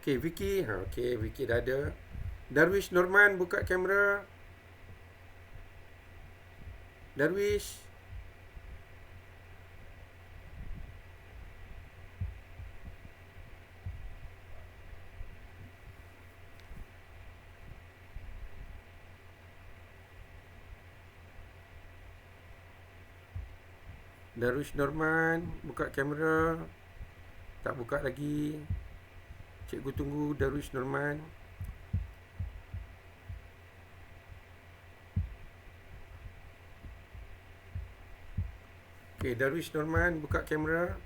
Okey, Vicky. Okey, Vicky dah ada. Darwish Norman, buka kamera. Darwish. Darwish Norman, buka kamera. Tak buka lagi. Cikgu tunggu Darwish Norman. Okey, Darwish Norman, buka kamera.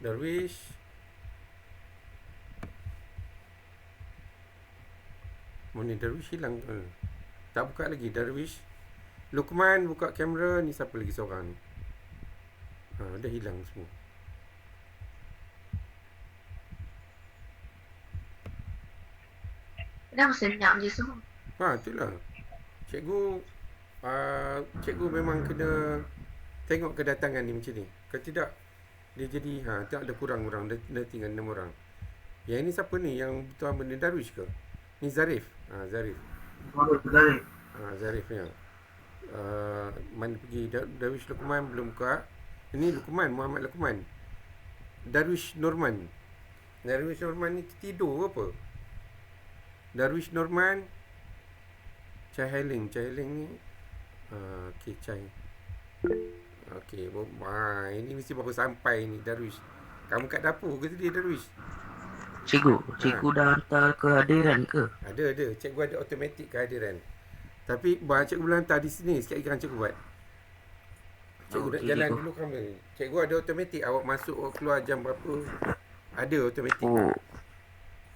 Darwish. Mana Darwish hilang? Tak buka lagi Darwish. Lukman, buka kamera. Ni siapa lagi seorang ni? Dah hilang semua. Dah senyap je semua. Itulah. Cikgu memang kena tengok kedatangan ni macam ni. Kalau tidak, dia jadi tak ada kurang orang. Dia tinggal 6 orang. Yang ini siapa ni? Yang tuan benda Darwish ke? Ni Zarif. Zarif. Zarif ya. Mana pergi? Darwish Lukman belum buka. Ini Lukman, Muhammad Lukman. Darwish Norman. Darwish Norman ni tidur apa? Darwish Norman. Chai Heling ni. Okey, Chai. Okey, ini mesti baru sampai ni Darwish. Kamu kat dapur ke tadi Darwish? Cikgu dah hantar kehadiran ke? Ada. Cikgu ada automatik kehadiran. Tapi cikgu boleh hantar di sini. Sikit lagi kan cikgu buat. Cikgu nak jalan dulu kamu. Cikgu ada automatik. Awak masuk, awak keluar jam berapa. Ada automatik.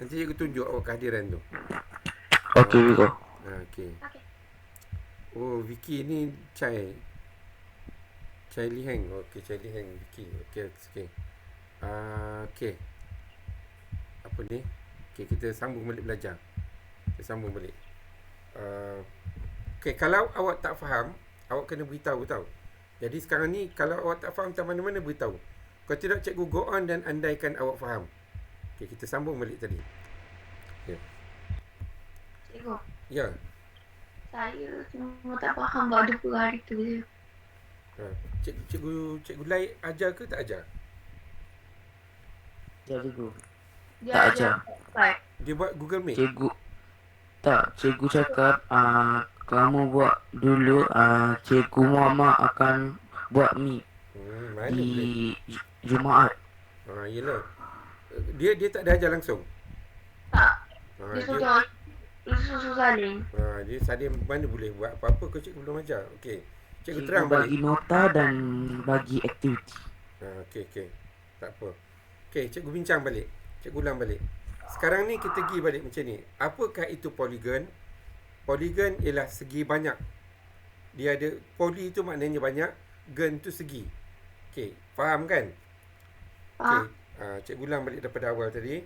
Nanti cikgu tunjuk awak kehadiran tu. Okey, Viko. Okey. Oh, Vicky ni Chai Li Heng. Okey, Chai Li Heng, Vicky. Okey. Okey. Apa ni? Okey, kita sambung balik belajar. Okey, kalau awak tak faham, awak kena beritahu tau. Jadi sekarang ni kalau awak tak faham tak mana-mana beritahu. Kalau tidak, cikgu go on dan andaikan awak faham. Okey, kita sambung balik tadi. Cikgu. Ya. Saya cuma tak faham berapa hari tu je. Cikgu Lai ajar ke tak ajar? Ya, cikgu. Dia Tak ajar. Dia buat Google Meet. Cikgu cakap kamu buat dulu, Cikgu Muhammad akan buat Meet Mana di boleh? Jumaat. Yelah. Dia tak ada ajar langsung. Tak. Dia Susu saling. dia Sadim mana boleh buat apa-apa kalau cikgu belum ajar. Okey. Cikgu terang balik. Bagi nota dan bagi aktiviti. Okey. Tak apa. Okey, cikgu bincang balik. Cikgu ulang balik. Sekarang ni kita pergi balik macam ni. Apakah itu poligon? Poligon ialah segi banyak. Dia ada poly tu maknanya banyak, gen tu segi. Okey, faham kan? Okey. Cikgu ulang balik daripada awal tadi.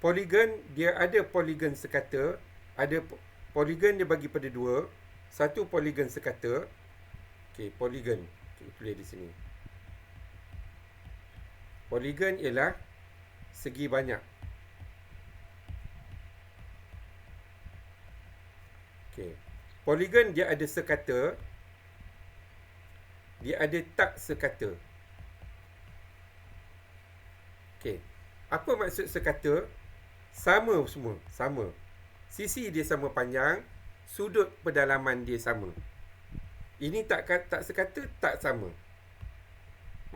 Poligon dia ada poligon sekata, ada poligon dia bagi pada dua. Satu poligon sekata. Okey, poligon. Cikgu tulis di sini. Poligon ialah segi banyak. Okey. Poligon dia ada sekata, dia ada tak sekata. Okey. Apa maksud sekata? Sama semua, sama. Sisi dia sama panjang, sudut pedalaman dia sama. Ini tak sekata, tak sama.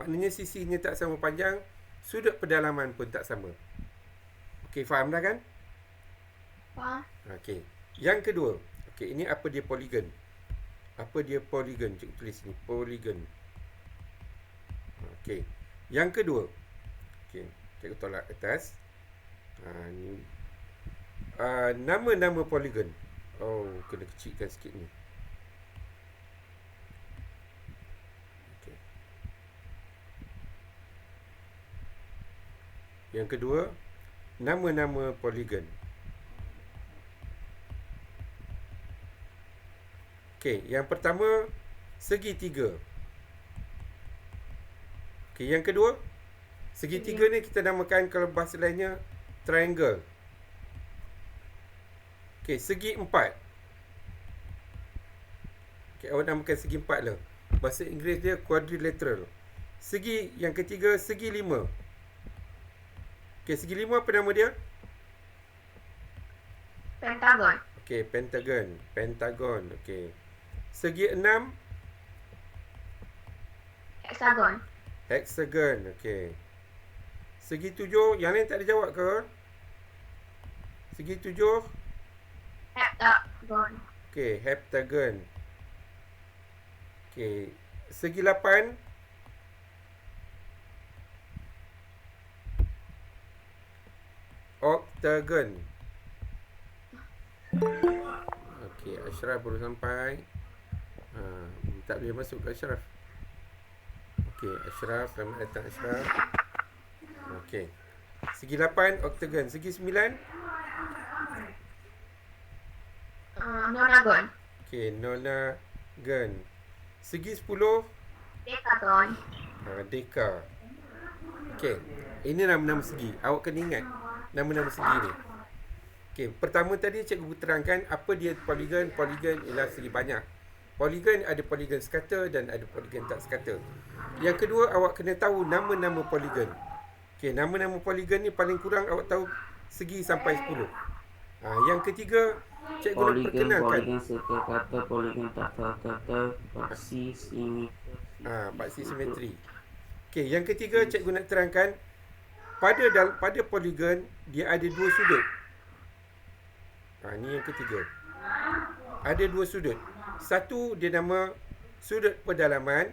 Maknanya sisinya tak sama panjang, sudut pedalaman pun tak sama. Okey, faham dah kan? Faham. Okey. Yang kedua. Okey, ini apa dia poligon? Apa dia poligon? Cikgu tulis ni, poligon. Okey. Yang kedua. Okey, cikgu tolak atas. Ni nama-nama poligon. Kena kecilkan sikit ni. Yang kedua, nama-nama poligon. Okey, yang pertama segitiga. Okey, yang kedua, segitiga ni kita namakan kalau bahasa lainnya triangle. Okey, segi empat. Okey, awak namakan segi empat lah. Bahasa Inggeris dia quadrilateral. Segi yang ketiga, segi lima. Okey, segi lima apa nama dia? Pentagon. Okey, pentagon. Pentagon, okey. Segi enam, Hexagon. hexagon, okey. Segi tujuh, yang lain tak ada jawab ke? Segi tujuh, Heptagon. okey, heptagon. Okey, segi lapan, octagon. Okey, Ashraf baru sampai. Tak boleh masuk ke Ashraf. Okey, Ashraf, selamat datang Ashraf. Okey. Segi 8 octagon, segi 9 Nonagon. okey, nonagon. Segi 10 Decagon. deka. Okey, ini nama-nama segi. Awak kena ingat nama-nama segi ni. Okey, pertama tadi cikgu terangkan apa dia poligon. Poligon ialah segi banyak. Poligon ada poligon sekata dan ada poligon tak sekata. Yang kedua, awak kena tahu nama-nama poligon. Okey, nama-nama poligon ni paling kurang awak tahu segi sampai 10. Yang ketiga, cikgu nak Poligon, perkenalkan poligon serta kata, poligon tata kata, paksi, simetri. paksi simetri. Okey, yang ketiga cikgu nak terangkan pada poligon dia ada dua sudut. Ni yang ketiga. Ada dua sudut. Satu dia nama sudut pedalaman.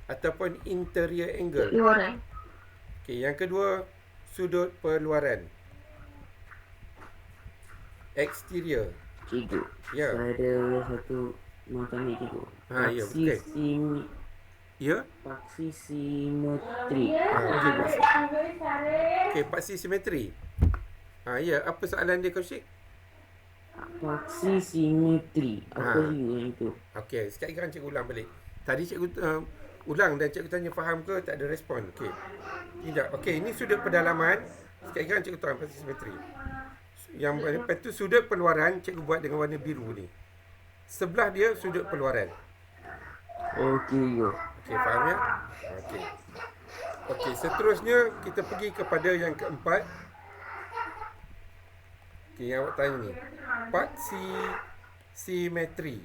Ataupun interior angle. Luaran. Okey, yang kedua sudut perluaran. Exterior. Cikgu, Ya. saya ada satu mau tanya cikgu. Ya, okey. Ya? Paksi simetri. Okey, okey, paksi simetri. Ya, apa soalan dia Kaushik? Paksi simetri. Apa yang itu? Okey, sekali kan cikgu ulang balik. Tadi cikgu ulang dan cikgu tanya faham ke, tak ada respon. Okey. Tidak. Okey, ini sudut pedalaman. Sekali kan cikgu terang paksi simetri. Yang lepas tu sudut perluaran cikgu buat dengan warna biru ni. Sebelah dia sudut perluaran. Okey, yo. Okey, faham ya? Okey. Okey, seterusnya kita pergi kepada yang keempat. Okey, yang awak tanya ni. Paksi simetri.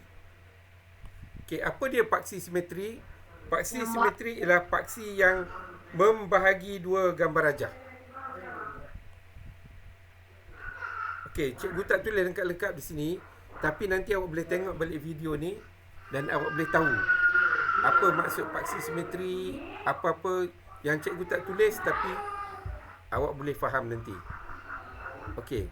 Okey, apa dia paksi simetri? Paksi simetri ialah paksi yang membahagi dua gambar rajah. Okey, cikgu tak tulis lengkap-lengkap di sini, tapi nanti awak boleh tengok balik video ni dan awak boleh tahu apa maksud paksi simetri, apa-apa yang cikgu tak tulis tapi awak boleh faham nanti. Okey.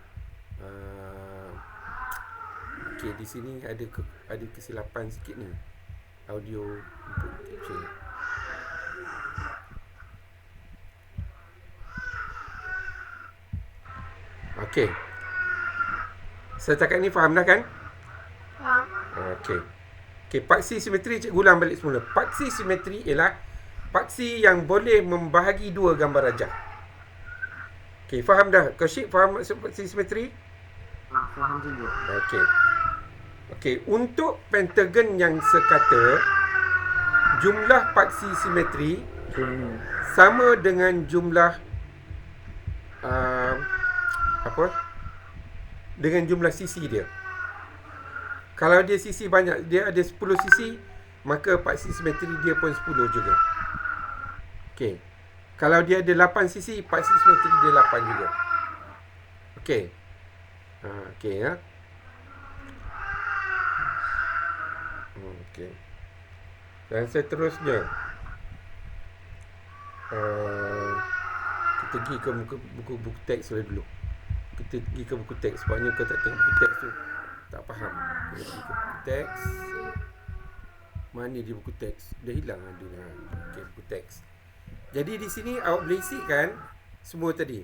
Okey, di sini ada kesilapan sikit ni. Audio input capture. Okey. Setakat ni faham dah kan? Faham. Okey. Okey, paksi simetri cikgu ulang balik semula. Paksi simetri ialah paksi yang boleh membahagi dua gambar rajah. Okey, faham dah? Kaushik faham maksud paksi simetri? Faham juga. Okey. Okey, untuk pentagon yang sekata, jumlah paksi simetri sama dengan jumlah dengan jumlah sisi dia. Kalau dia sisi banyak, dia ada 10 sisi, maka paksi simetri dia pun 10 juga. Okey. Kalau dia ada 8 sisi, paksi simetri dia 8 juga. Okey. Okey ya. Okey. Dan seterusnya, kita pergi ke buku teks dulu. Kita pergi ke buku teks. Sebabnya kau tak tengok buku teks tu, tak faham. Kita pergi ke buku teks. Mana dia buku teks? Dah hilang ada lah. Okey, buku teks. Jadi di sini awak boleh isikan semua tadi.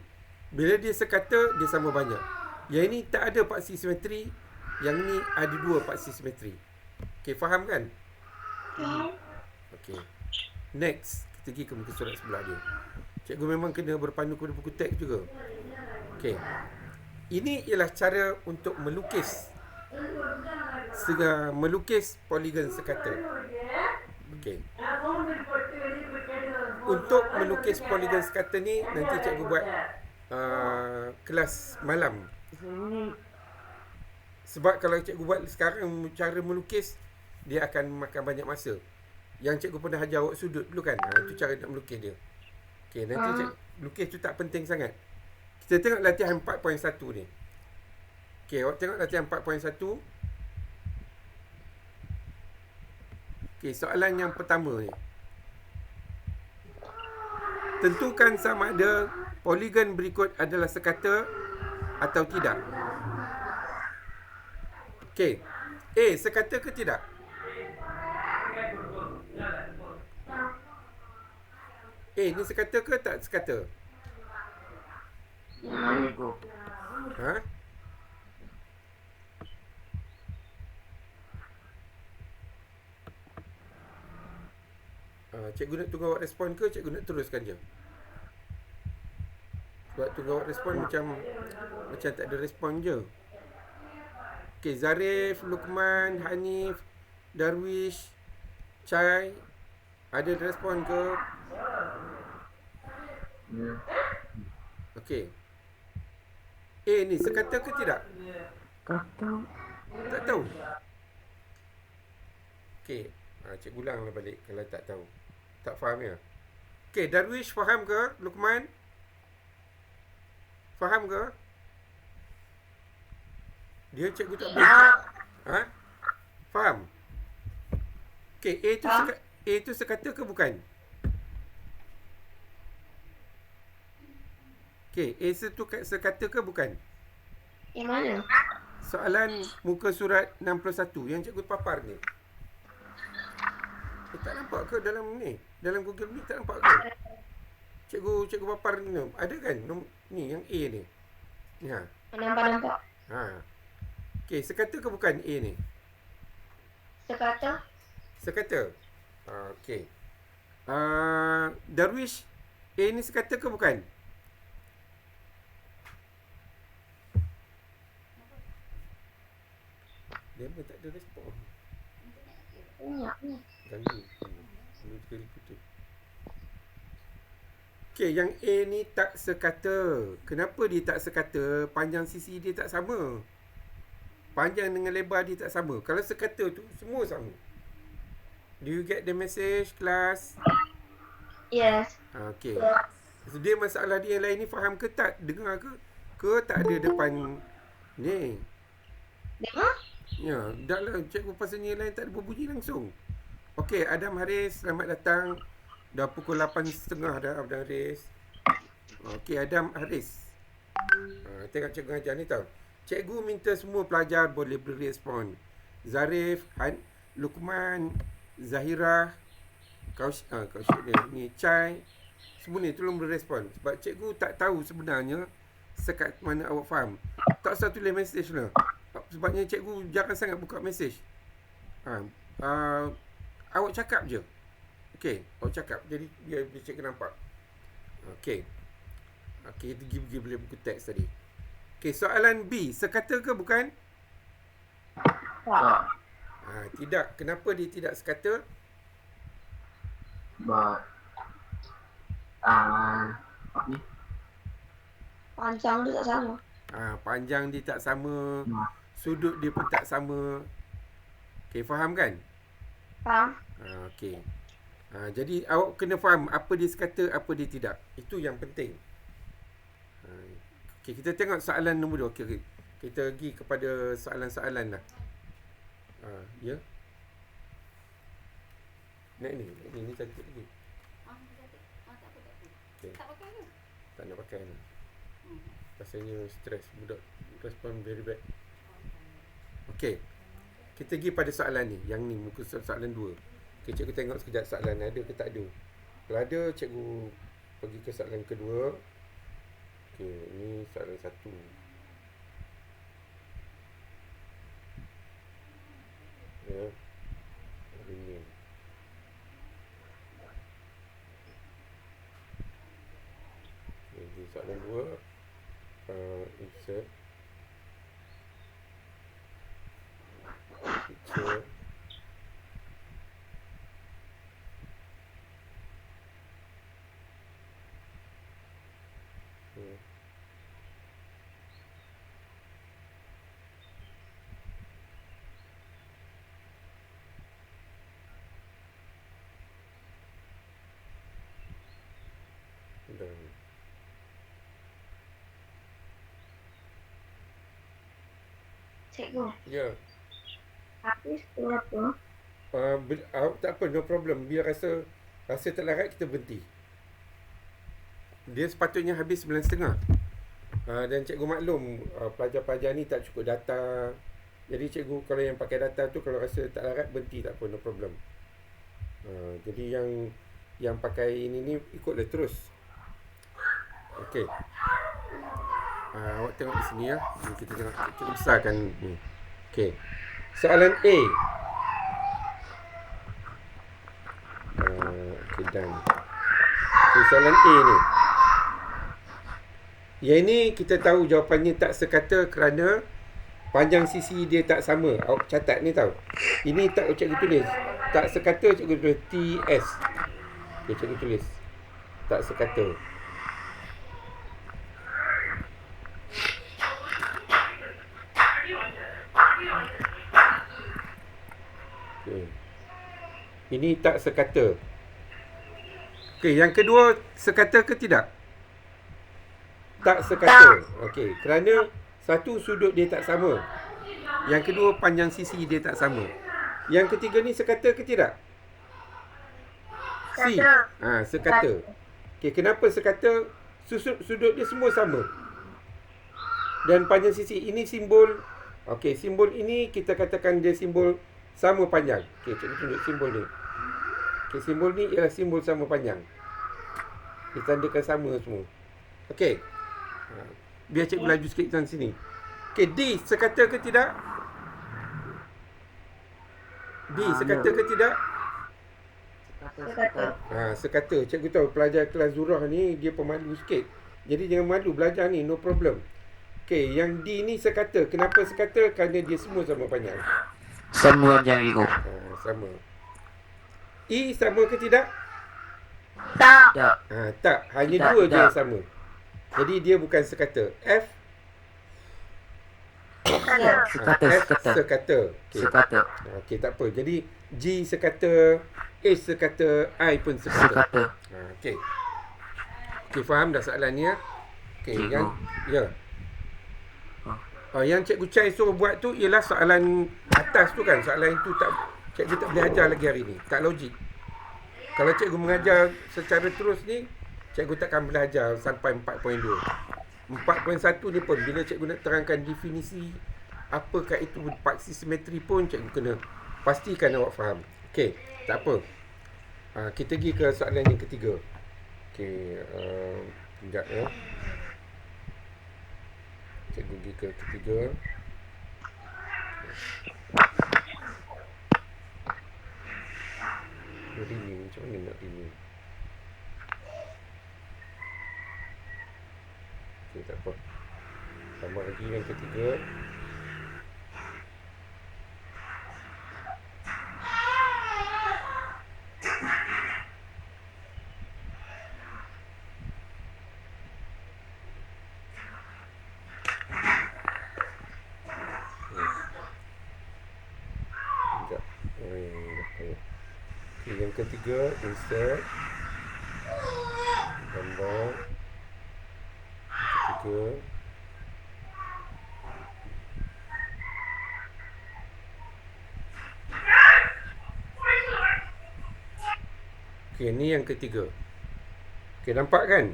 Bila dia sekata, dia sama banyak. Yang ini tak ada paksi simetri. Yang ni ada 2 paksi simetri. Okey, faham kan? Faham. Okey. Next, kita pergi ke muka surat sebelah dia. Cikgu memang kena berpandu kepada buku teks juga. Okey. Ini ialah cara untuk melukis poligon sekata. Okey. Untuk melukis poligon sekata ni nanti cikgu buat kelas malam. Sebab kalau cikgu buat sekarang cara melukis, dia akan makan banyak masa. Yang cikgu pernah ajar awak sudut dulu kan. Itu cara nak melukis dia. Okey, nanti cikgu, lukis tu tak penting sangat. Kita tengok latihan 4.1 ni. Okey, awak tengok latihan 4.1. Okey, soalan yang pertama ni. Tentukan sama ada poligon berikut adalah sekata atau tidak. Okey. A, sekata ke tidak? Ni sekata ke tak sekata? Cikgu. Ha? Cikgu nak tunggu awak respon ke cikgu nak teruskan je? Sebab tunggu awak respon macam tak ada respon je. Okey, Zarif, Luqman, Hanif, Darwish, Chai, ada respon ke? Okey. A ni sekata ke tidak? Tak tahu. Tak tahu. Okey, cikgu ulanglah balik kalau tak tahu. Tak faham ya? Okey, Darwish faham ke? Luqman? Faham ke? Dia cikgu tak boleh. Ha? Faham? Okey, A tu sekata ke bukan? Okey, A tu sekata ke bukan? Yang mana? Soalan muka surat 61 yang cikgu papar ni. Tak nampak ke dalam ni? Dalam Google ni tak nampak ke? Cikgu papar ni. Ada kan? Ni yang A ni. Ni ha. Nampak. Ha. Okey, sekata ke bukan A ni? Sekata. Sekata. Okey. Darwish, A ni sekata ke bukan? Dia pun tak ada respon. Banyak ni. Ganggu. Okey, yang A ni tak sekata. Kenapa dia tak sekata? Panjang sisi dia tak sama. Panjang dengan lebar dia tak sama. Kalau sekata tu, semua sama. Do you get the message, class? Yes. Okey. So, dia masalah dia yang lain ni faham ke tak? Dengar ke? Ke tak ada depan ni? Dengar? Ya, dah lah. Cikgu pasal ni lain tak ada berbunyi langsung. Okey, Adam Haris, selamat datang. Dah pukul 8.30 dah, Adam Haris. Okey, Adam Haris. Tengok cikgu ajar ni tau. Cikgu minta semua pelajar boleh berespon. Zarif, Luqman, Zahira, Kausyik dia ni, Chai. Semua ni tolong berespon. Sebab cikgu tak tahu sebenarnya sekat mana awak faham. Tak usah tulis mesej lah. Sebabnya cikgu jarang sangat buka mesej. Awak cakap je. Okey, awak cakap. Jadi biar cikgu nampak. Okey. Okey, kita pergi beli buku teks tadi. Okey, soalan B. Sekata ke bukan? Tak. Tidak. Kenapa dia tidak sekata? Sebab ni Panjang tu tak sama. Panjang dia tak sama. Sudut dia pun tak sama. Okey, faham kan? Faham? Okey. Jadi awak kena faham apa dia sekata, apa dia tidak. Itu yang penting. Okey, kita tengok soalan nombor 2. Okey. Kita pergi kepada soalan-soalan lah. Ya. Ni cantik lagi. Okay. Tak nak pakai lah. Rasanya stres. Budak respon very bad. Okey. Kita pergi pada soalan ni. Yang ni muka soalan 2. Okay, cikgu tengok sekejap soalan ada ke tak ada. Kalau ada, cikgu pergi ke soalan kedua. Okay, ni soalan 1. Ya. Ini. Jadi soalan 2. Insert. Picture. Dan Cikgu, ya, habis berapa? tak apa, no problem. Biar rasa tak larat, kita berhenti. Dia sepatutnya habis 9.30. Dan cikgu maklum, pelajar-pelajar ni tak cukup data. Jadi cikgu kalau yang pakai data tu, kalau rasa tak larat, berhenti, tak apa, no problem. Jadi yang pakai ini ikutlah terus. Okey. Awak tengok di sini ya. Ni kita tengok, kita besarkan ni. Okey. Soalan A. Okey, done. Okay, soalan A ni. Yang ni kita tahu jawapannya tak sekata kerana panjang sisi dia tak sama. Awak catat ni tahu. Ini tak cikgu tulis. Tak sekata cikgu tulis TS. Okay, cikgu tulis. Tak sekata. Okay. Ini tak sekata. Okey, yang kedua sekata ke tidak? Tak sekata. Okey, kerana satu sudut dia tak sama. Yang kedua panjang sisi dia tak sama. Yang ketiga ni sekata ke tidak? Si. Sekata. Okey, kenapa sekata? Sudut dia semua sama. Dan panjang sisi ini simbol. Okey, simbol ini kita katakan dia simbol sama panjang. Okey, cikgu tunjuk simbol ni. Okey, simbol ni ialah simbol sama panjang. Ditandakan sama semua. Okey. Biar cikgu laju sikit dalam sini. Okey, D sekata ke tidak? D sekata ke tidak? Sekata. Sekata. Cikgu tahu pelajar kelas Zurah ni dia pemalu sikit. Jadi jangan malu belajar ni, no problem. Okey, yang D ni sekata. Kenapa sekata? Kerana dia semua sama panjang. Semua jam itu. Sama. E sama ke tidak? Tak. Tak. Tak. Hanya Tak, dua je tidak. yang sama. Jadi dia bukan sekata. F. Sekata, F sekata. sekata. Okey. Sekata. Okey, tak apa. Jadi G sekata, H sekata, I pun sekata. Sekata. Okey. Okey, faham dah soalan ni ya? Okey, Cikgu. yang ya. Yang Cikgu Chai suruh buat tu ialah soalan atas tu kan. Soalan itu cikgu tak boleh ajar lagi hari ni. Tak logik. Kalau cikgu mengajar secara terus ni, cikgu takkan boleh ajar sampai 4.2. 4.1 ni pun bila cikgu nak terangkan definisi apakah itu paksi simetri pun cikgu kena pastikan awak faham. Okey, tak apa. Kita pergi ke soalan yang ketiga. Okey, sekejap ya. Cikgu pergi ke ketiga. Renew, macam mana nak renew? Okey, tak apa. Tambah lagi yang ketiga. Sekejap. Okey, yang ketiga, insert. Gambar. Ketiga. Okey, ni yang ketiga. Okey, nampak kan?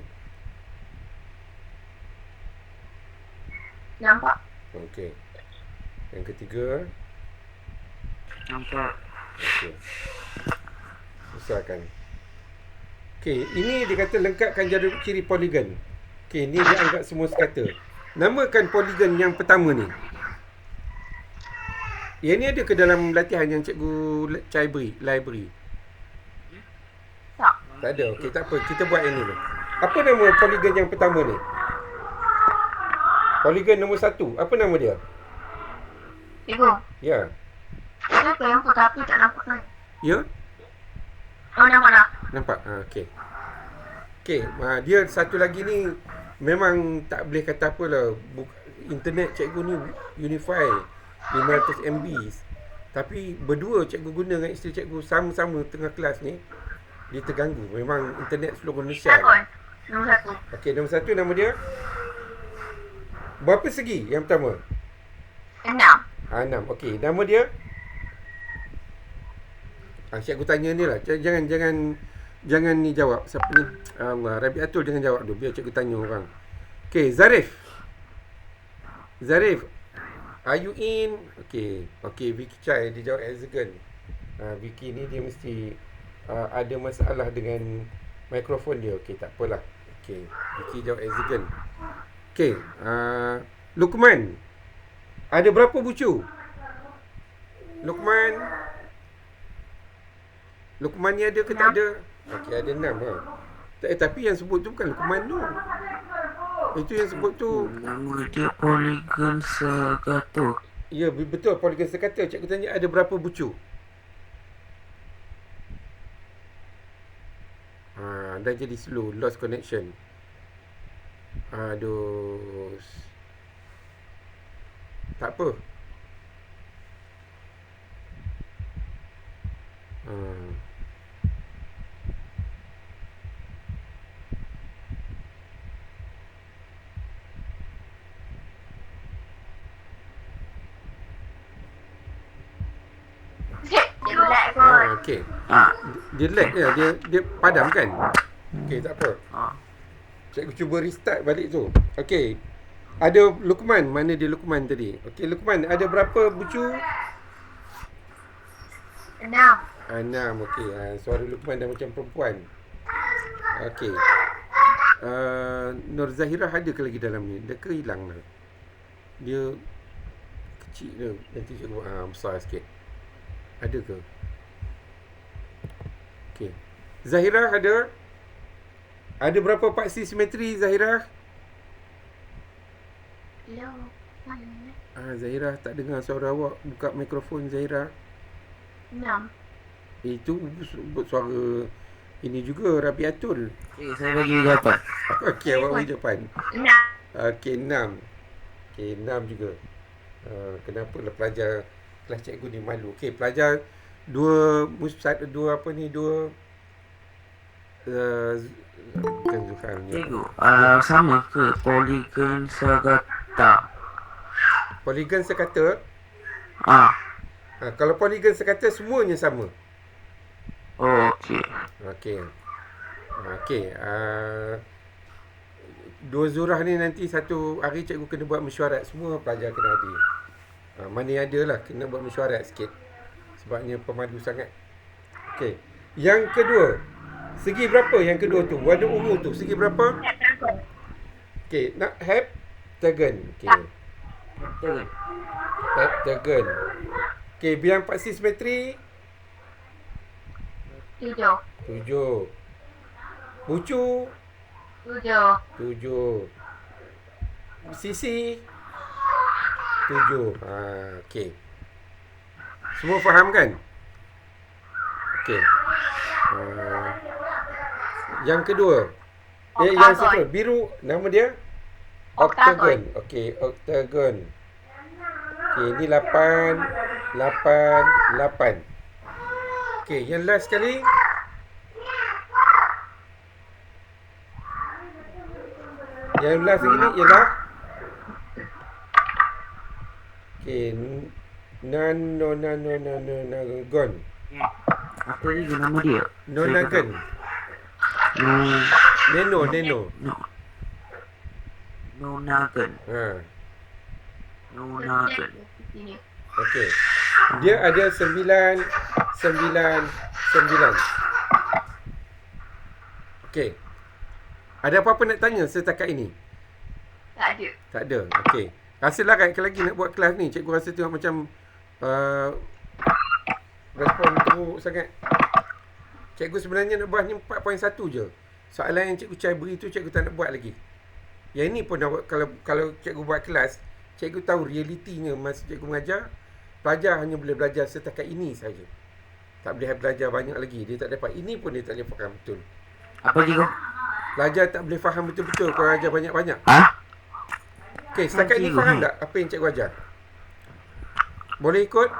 Nampak. Okey. Yang ketiga. Nampak. Okey. Besarkan. Okey, ini dia kata lengkapkan jadual ciri poligon. Okey, ni dia anggap semua sekata. Namakan poligon yang pertama ni. Yang ni ada ke dalam latihan yang cikgu Chai beri, library? Tak. Tak ada. Okey, tak apa. Kita buat yang ni dulu. Apa nama poligon yang pertama ni? Poligon nombor 1. Apa nama dia? Cikgu. Ya. Saya tengok tapi tak nampak kan. Ya? Oh, nampak dah. Nampak? Okey. Okey, dia satu lagi ni memang tak boleh kata apalah. Internet cikgu ni Unify 500 MB. Tapi berdua cikgu guna dengan isteri cikgu sama-sama tengah kelas ni, dia terganggu. Memang internet seluruh Malaysia. Nombor 1. Okey, nombor 1 nama dia. Berapa segi yang pertama? 6. 6. Okey, nama dia. Cikgu tanya ni lah. Jangan ni jawab. Siapa ni? Allah, Rabiatul jangan jawab dulu. Biar cikgu tanya orang. Okey, Zarif. Zarif, are you in? Okey, Vicky Chai dia jawab Exagon. Vicky ni dia mesti ada masalah dengan mikrofon dia. Okey, tak apalah. Okey, Vicky jawab Exagon. Okey, Lukman. Ada berapa bucu? Lukman ni ada ke tak ada? Okey, ada 6 tapi yang sebut tu bukan Lukman tu. Itu yang sebut tu. Nama dia poligon sekata. Ya, betul, poligon sekata. Cikgu tanya ada berapa bucu? Dah jadi slow, lost connection. Aduh. Tak apa. Cikgu lag kot. Okey. Dia lag dia padam kan? Okey, tak apa. Cikgu cuba restart balik tu. Okey. Ada Lukman. Mana dia Lukman tadi? Okey, Lukman, ada berapa bucu? 6. 6. Okey. Suara Lukman dah macam perempuan. Okey. Nur Zahirah ada ke lagi dalam ni? Dia ke hilang dah? Dia kecil ke? Nanti cikgu besar sikit. Ada ke? Okey. Zahirah ada? Ada berapa paksi simetri Zahirah? Hello. Zahirah tak dengar suara awak. Buka mikrofon Zahirah. 6. Itu suara ini juga Rabiatul. Saya bagi jawapan. Okey, awak bagi jawapan. 6. Okey, 6. Okey, 6 juga. Kenapa lah pelajar kelas cikgu ni malu? Okey, pelajar dua apa ni? Bukan Zuhal ni. Cikgu, sama ke poligon sekata? Poligon sekata. Kalau poligon sekata semuanya sama. Oh, okey. Okey. Dua zurah ni nanti satu hari cikgu kena buat mesyuarat. Semua pelajar kena hadir. Mana yang ada lah kena buat mesyuarat sikit. Sebabnya pemadu sangat. Okey. Yang kedua. Segi berapa yang kedua tu? Warna ungu tu. Segi berapa? Okey. Nak heptagon. Okey. Heptagon. Okey. Bilang paksi simetri. 7. 7. Bucu. 7. Sisi. 7. Okey. Semua faham kan? Okey. Yang kedua. Yang satu. Biru. Nama dia? Octagon. Okey. Octagon. Okey. Ini 8. 8. 8. Okey. Yang last sekali. Yang last ini ialah Nanonagon. Apa lagi nama dia? Nonagon. Nano. Nonagon. Nonagon. Okey. Dia ada 9. Okey. Ada apa-apa nak tanya setakat ini? Tak ada. Tak ada. Okey. Rasalah kan lagi nak buat kelas ni. Cikgu rasa tengok macam respon teruk sangat. Cikgu sebenarnya nak buat ni 4.1 je. Soalan yang cikgu Chai beri tu cikgu tak nak buat lagi. Yang ini pun kalau cikgu buat kelas, cikgu tahu realitinya masa cikgu mengajar, pelajar hanya boleh belajar setakat ini saja. Tak boleh belajar banyak lagi. Dia tak dapat. Ini pun dia tak boleh faham betul. Apa cikgu? Pelajar tak boleh faham betul-betul kalau ajar banyak-banyak. Ha? Okey, setakat ni faham tak apa yang cikgu ajar? Boleh ikut?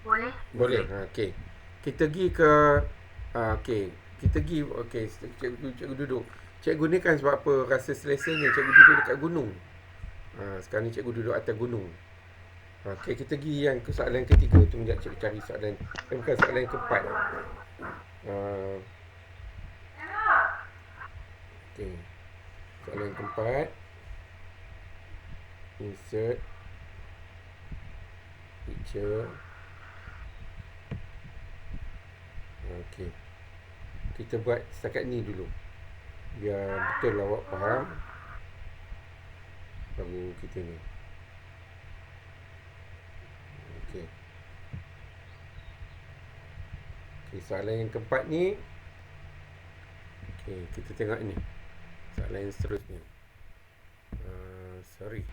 Boleh? Boleh. Okey. Kita pergi ke okey. Kita pergi okey, cikgu duduk. Cikgu ni kan sebab apa rasa selesanya cikgu duduk dekat gunung. Sekarang ni cikgu duduk atas gunung. Okey, kita pergi yang ke soalan ketiga. Tunggu sekejap cikgu cari soalan. Bukan soalan yang keempat. Okey. Soalan yang keempat. Insert picture. Okey. Kita buat setakat ni dulu. Biar betul awak faham. Baru kita ni. Okey. Okey, soalan yang keempat ni. Okey, kita tengok ni. Soalan yang seterusnya. Sorry.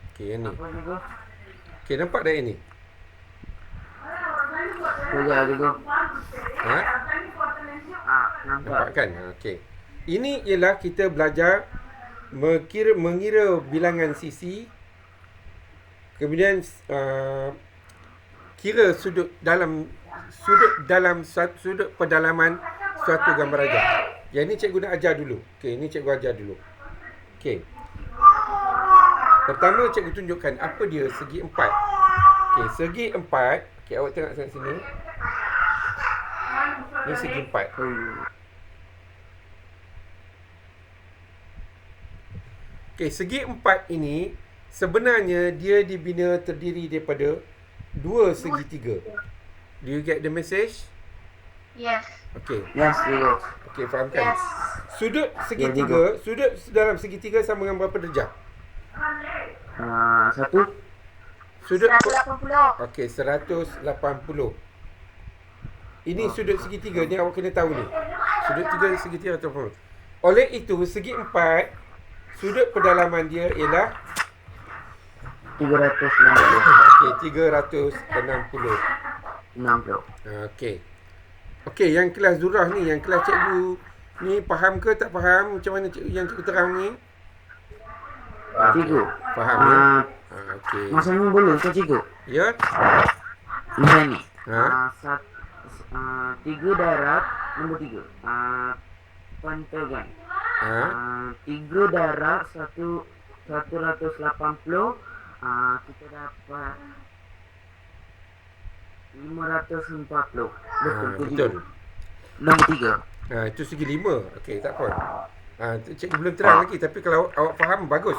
Okey, yang ni. Apa cikgu? Okey, nampak dah yang ni? Sekejap cikgu. Ha? Nampak. Nampak kan? Okey. Ini ialah kita belajar mengira bilangan sisi. Kemudian kira sudut dalam sudut pedalaman suatu gambar ajar. Yang ni cikgu nak ajar dulu. Okey, ni cikgu ajar dulu. Okey. Pertama cikgu tunjukkan apa dia segi empat. Okey, segi empat. Okey, awak tengok sana sini. Ni segi empat. Okey, segi empat ini sebenarnya dia dibina terdiri daripada dua segitiga. Do you get the message? Yes. Okey. Yes cikgu. Okey, fahamkan. Yes. Sudut segitiga, sudut dalam segitiga sama dengan berapa darjah? Satu. Sudut 180. okey, 180. Ini sudut segitiga ni awak kena tahu ni. Sudut segitiga 180. Oleh itu, segi empat, sudut pedalaman dia ialah 360. okey, 360. 60. Okey. Okey, yang kelas Zurah ni, yang kelas cikgu ni faham ke tak faham macam mana cikgu terang ni? Cikgu. Faham ya? Okey. Masa ni boleh ke cikgu? Ya? Macam ni. Ha? 3 darat nombor 3. Pantagan. Ha? 3 darat 180. Kita dapat 540. Betul. Nombor 3. Itu segi 5. Okey, tak apa. Cikgu belum terang lagi, tapi kalau awak faham bagus.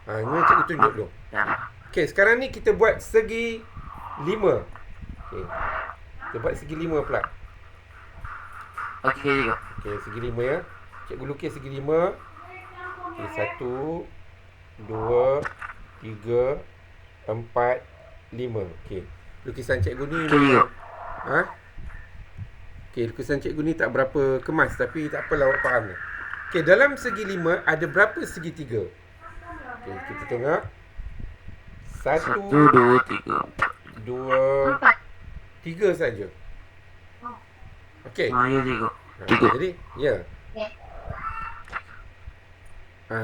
Ini cikgu tunjuk dulu. Dah. Okey, sekarang ni kita buat segi 5. Okey. Kita buat segi 5 pula. Okey cikgu. Okey, segi 5 ya. Cikgu lukis segi 5. Okey, 1 2 3 4 5. Okey. Lukisan cikgu ni Okey cikgu. Okey, lukisan cikgu ni tak berapa kemas, tapi tak apalah, awak faham ni. Okey, dalam segi 5 ada berapa segitiga? Okey, kita tengok. 1 1, 2, 3. 2 3 saja. Okey. Ya cikgu. Jadi, ya.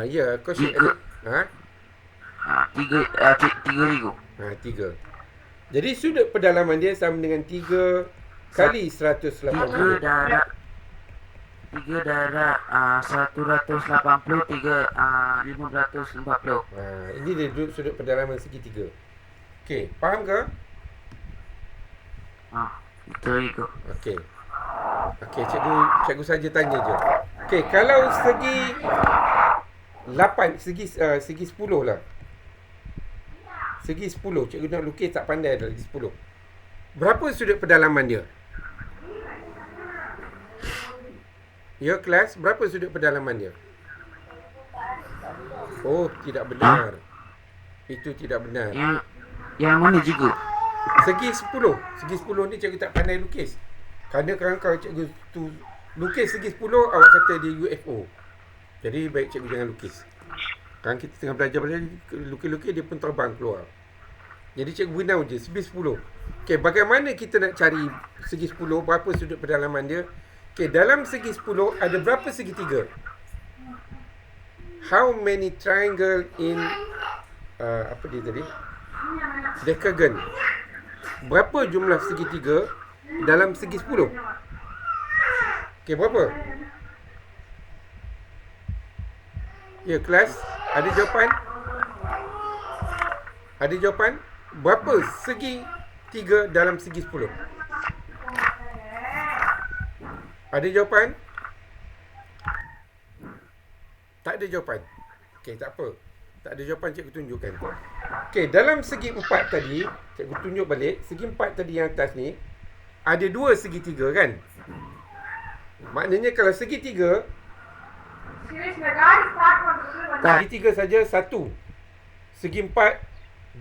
Ya, kau Tiga. Tiga cikgu. 3. Jadi sudut pedalaman dia sama dengan 3 kali 180. 3 darat 180, 540. Ini dia sudut pedalaman segitiga. Okey, faham ke? Betul cikgu. Okey. Okey, cikgu saja tanya je. Okey, kalau segi 8, segi 10 lah. Segi 10, cikgu nak lukis tak pandai dah lagi 10. Berapa sudut pedalaman dia? Ya kelas, berapa sudut pedalaman dia? Oh, tidak benar. Itu tidak benar. Yang mana cikgu? Segi 10. Segi 10 ni cikgu tak pandai lukis. Kerana kalau cikgu tu lukis segi 10, awak kata dia UFO. Jadi baik cikgu jangan lukis. Kan kita tengah belajar lukis-lukis, dia pun terbang keluar. Jadi cikgu beritahu je segi 10. Okey, bagaimana kita nak cari segi 10, berapa sudut pedalaman dia? Okey, dalam segi 10 ada berapa segitiga? How many triangle in apa dia tadi? Decagon. Berapa jumlah segitiga dalam segi 10? Okey, berapa? Ya, kelas, ada jawapan? Ada jawapan? Berapa segi 3 dalam segi 10? Ada jawapan? Tak ada jawapan. Okey, tak apa. Tak ada jawapan, cikgu tunjukkan. Okey, dalam segi 4 tadi, cikgu tunjuk balik, segi 4 tadi yang atas ni, ada 2 segitiga kan? Maknanya kalau segitiga, segitiga saja 1. Segi 4,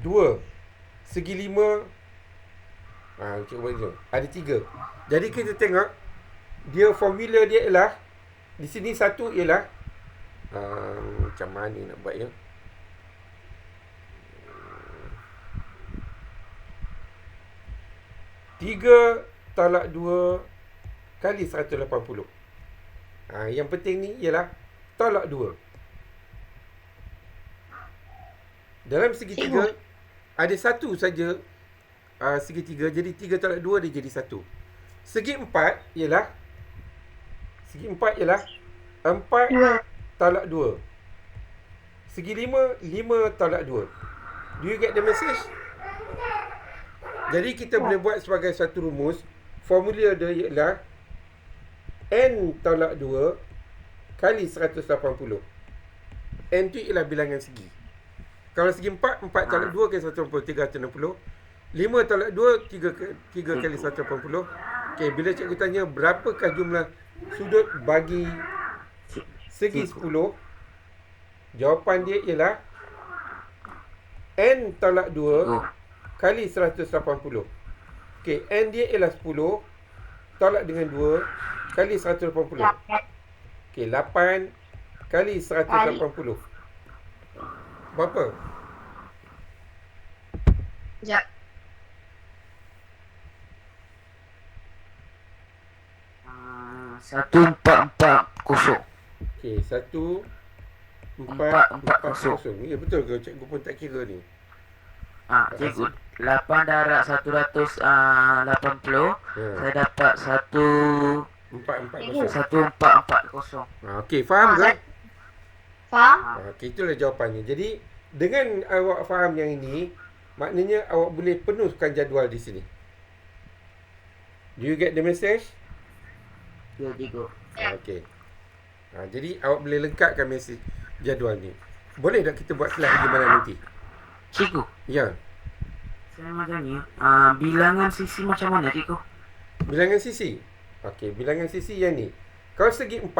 2. Segi 5, cikgu buat tu, ada 3. Jadi kita tengok, dia formula dia ialah, di sini 1 ialah, macam mana nak buat ya? 3 tolak 2 kali 180. Yang penting ni ialah tolak 2. Dalam segitiga ada 1 saja segitiga, jadi 3 tolak 2 dia jadi 1. Segi 4 ialah 4 tolak 2. Segi 5 tolak 2. Do you get the message? Jadi kita boleh buat sebagai satu rumus. Formula dia ialah n tolak 2 kali 180. N tu ialah bilangan segi. Kalau segi 4 tolak 2 kali 180, 360. 5 tolak 2, 3 kali 180. Okey, bila cikgu tanya berapakah jumlah sudut bagi segi 10, jawapan dia ialah n tolak 2 kali 180. Okey, n dia ialah 10 tolak dengan 2 kali 180. Okey, 8 kali 180. Berapa? Sekejap. Satu 440. Okey, 1 4 4 0. Ya, betul ke? Cikgu pun tak kira ni. Cikgu, 8 darab 180. Saya dapat 1440. Okey, faham ke? Faham? Okey, itulah jawapannya. Jadi, dengan awak faham yang ini, maknanya awak boleh penuhkan jadual di sini. Do you get the message? Ya, cikgu. Okey. Jadi, awak boleh lengkapkan mesej jadual ni. Boleh tak kita buat kelas bagaimana nanti? Cikgu, Ya. saya nak tanya, bilangan sisi macam mana, cikgu? Bilangan sisi. Okey, bilangan sisi yang ni. Kalau segi 4,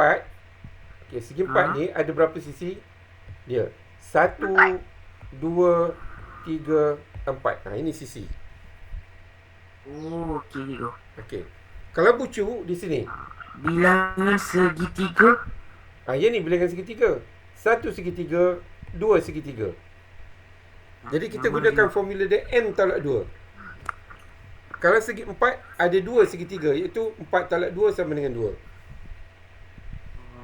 okey, segi 4 ni ada berapa sisi? Dia 1 2 3 4. Ini sisi. Oh, okey, cikgu. Okey. Kalau bucu di sini. Bilangan segitiga? Yang ni bilangan segitiga. 1 segitiga, 2 segitiga. Jadi kita gunakan formula dia n tolak 2. Kalau segi 4 ada 2 segitiga, iaitu 4 tolak 2 sama dengan 2.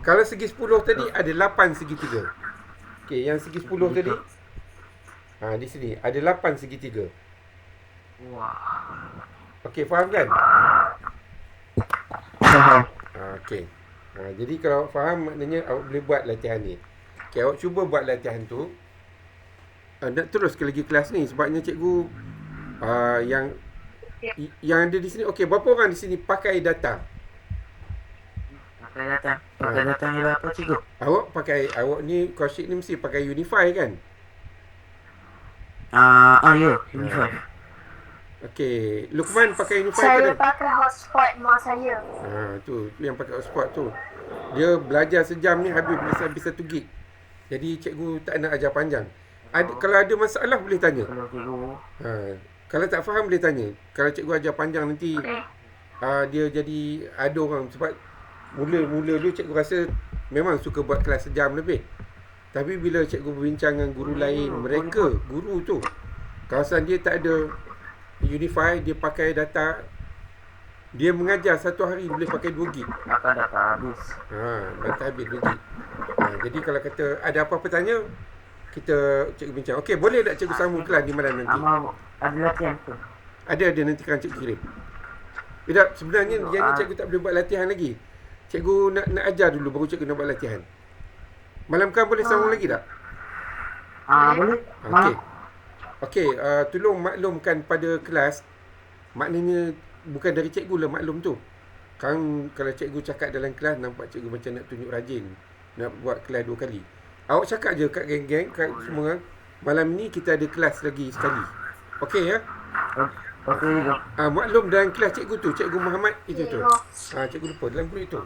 Kalau segi 10 tadi ada 8 segitiga. Okey, yang segi 10 tadi di sini ada 8 segitiga. Wah. Okey, faham kan? Faham. Okey. Jadi kalau faham, maknanya awak boleh buat latihan ni. Okey, awak cuba buat latihan tu. Nak teruskan lagi kelas ni sebabnya cikgu yang ada di sini. Okey, berapa orang di sini pakai data? Pakai data ialah apa, cikgu? Awak ni course sheet ni mesti pakai Unify kan? Ya, Unify. Okey, Lukman pakai Unify Saya ke? pakai hotspot mak saya. Tu yang pakai hotspot tu. Dia belajar sejam ni habis 1 gig. Jadi cikgu tak nak ajar panjang. Kalau ada masalah boleh tanya. Kalau cikgu Kalau tak faham boleh tanya. Kalau cikgu ajar panjang nanti Okey. dia jadi ada orang. Sebab mula-mula dulu cikgu rasa memang suka buat kelas sejam lebih. Tapi bila cikgu berbincang dengan guru lain, mereka, guru tu, kawasan dia tak ada Unify, dia pakai data. Dia mengajar 1 hari boleh pakai 2 gig. akan dapat habis. Data habis 2 gig. Jadi kalau kata ada apa-apa tanya, kita cikgu bincang. Okey, boleh tak cikgu sambung kelas di mana nanti? Amal ada latihan tu. Ada nanti kan cikgu kirim. Tidak, sebenarnya yang ni cikgu tak boleh buat latihan lagi. Cikgu nak ajar dulu baru cikgu nak buat latihan. Malam kan boleh sambung lagi tak? Boleh. Okey. Okey, tolong maklumkan pada kelas. Maknanya bukan dari cikgu lah maklum tu. Kan kalau cikgu cakap dalam kelas nampak cikgu macam nak tunjuk rajin. Nak buat kelas 2 kali. Awak cakap je kat geng-geng, kat semua orang. Malam ni kita ada kelas lagi sekali. Okey ya? Okey cikgu. Maklum dalam kelas cikgu tu, Cikgu Muhammad itu tu. Cikgu lupa dalam grup itu.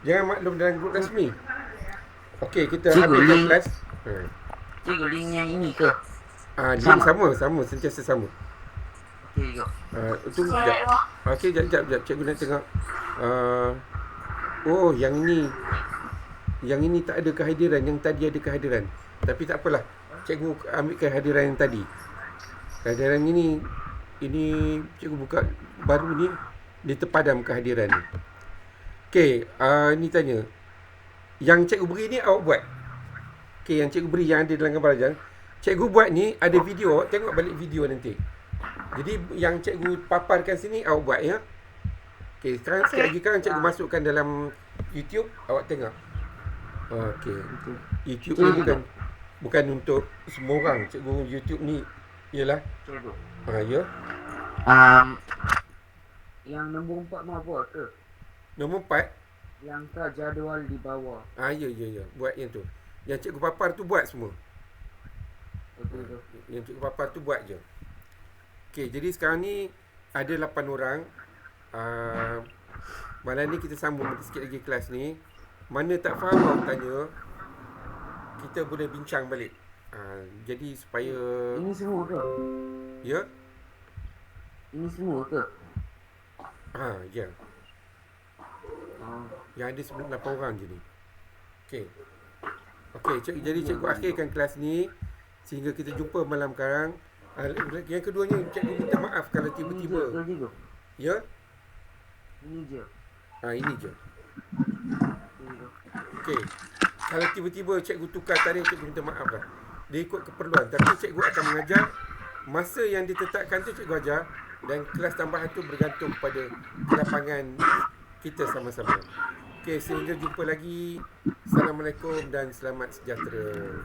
Jangan maklum dalam grup rasmi. Okey, kita Cikgu, habiskan link. kelas. Cikgu link yang ini ke? Link sama, sentiasa sama. Okey cikgu. Tunggu sekejap. Okey, sekejap. Cikgu nak tengok. Oh, yang ini tak ada kehadiran. Yang tadi ada kehadiran. Tapi tak apalah. Cikgu ambil kehadiran yang tadi. Kehadiran ini cikgu buka baru ni. Dia terpadam kehadiran ni. Okey, ni tanya. Yang cikgu beri ni awak buat? Okey, yang cikgu beri yang ada dalam gambar ajar. Cikgu buat ni ada video. Awak tengok balik video nanti. Jadi yang cikgu paparkan sini awak buat ya. Okey, sekarang sikit lagi kan cikgu masukkan dalam YouTube, awak tengok. Okey. YouTube ni bukan untuk semua orang. Cikgu YouTube ni ialah Cikgu. ya. Yang nombor 4 mau buat ke? Nombor 4. Yang ke jadual di bawah. Ya. Buat yang tu. Yang cikgu papar tu buat semua. Okey cikgu. Yang cikgu papar tu buat je. Okey, jadi sekarang ni ada 8 orang. Malam ni kita sambung sikit lagi kelas ni. Mana tak faham awak tanya, kita boleh bincang balik. Jadi supaya Ini semua ke? ya. Ini semua ke? Ya. Yang ada 8 orang je ni. Okey. Jadi cikgu akhirkan kelas ni sehingga kita jumpa malam sekarang. Yang keduanya cikgu minta maaf kalau tiba-tiba. Ini je, cikgu. Ya? Ini je. Ini je. Cikgu. Okey. Kalau tiba-tiba cikgu tukar tarikh, cikgu minta maaf lah. Dia ikut keperluan. Tapi cikgu akan mengajar masa yang ditetapkan tu cikgu ajar. Dan kelas tambahan tu bergantung pada kelapangan kita sama-sama. Okey, sehingga jumpa lagi. Assalamualaikum dan selamat sejahtera.